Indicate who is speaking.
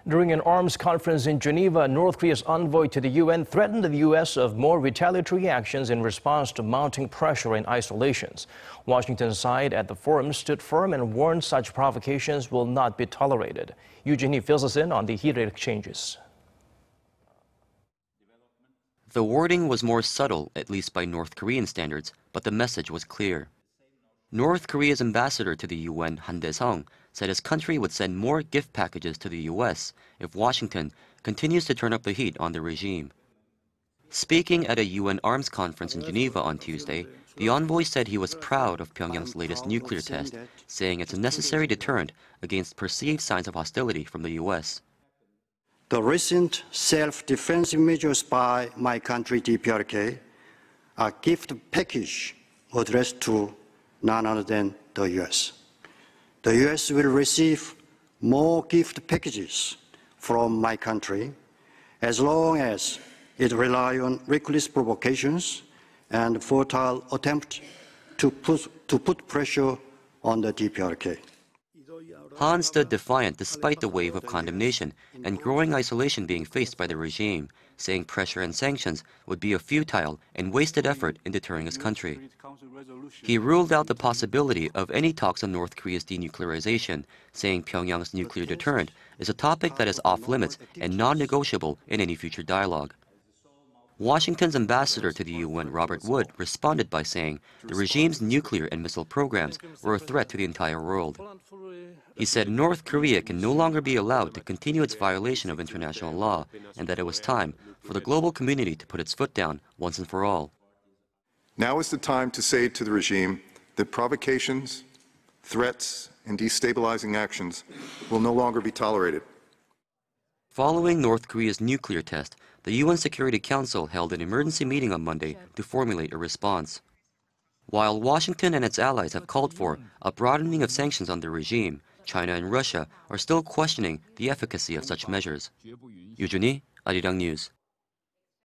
Speaker 1: During an arms conference in Geneva, North Korea's envoy to the UN threatened the U.S. of more retaliatory actions in response to mounting pressure and isolations. Washington's side at the forum stood firm and warned such provocations will not be tolerated. Joonhee fills us in on the heated exchanges.
Speaker 2: The wording was more subtle, at least by North Korean standards, but the message was clear. North Korea's ambassador to the UN, Tae-song, said his country would send more gift packages to the U.S. if Washington continues to turn up the heat on the regime. Speaking at a UN arms conference in Geneva on Tuesday, the envoy said he was proud of Pyongyang's latest nuclear test, saying it's a necessary deterrent against perceived signs of hostility from the U.S.
Speaker 3: The recent self-defensive measures by my country, DPRK, are a gift package addressed to none other than the U.S. The U.S. will receive more gift packages from my country as long as it relies on reckless provocations and futile attempts to put pressure on the DPRK.
Speaker 2: Han stood defiant despite the wave of condemnation and growing isolation being faced by the regime, saying pressure and sanctions would be a futile and wasted effort in deterring his country. He ruled out the possibility of any talks on North Korea's denuclearization, saying Pyongyang's nuclear deterrent is a topic that is off-limits and non-negotiable in any future dialogue. Washington's ambassador to the UN, Robert Wood, responded by saying the regime's nuclear and missile programs were a threat to the entire world. He said North Korea can no longer be allowed to continue its violation of international law and that it was time for the global community to put its foot down once and for all.
Speaker 4: Now is the time to say to the regime that provocations, threats, and destabilizing actions will no longer be tolerated.
Speaker 2: Following North Korea's nuclear test, the UN Security Council held an emergency meeting on Monday to formulate a response. While Washington and its allies have called for a broadening of sanctions on the regime, China and Russia are still questioning the efficacy of such measures. Joonhee, Arirang News.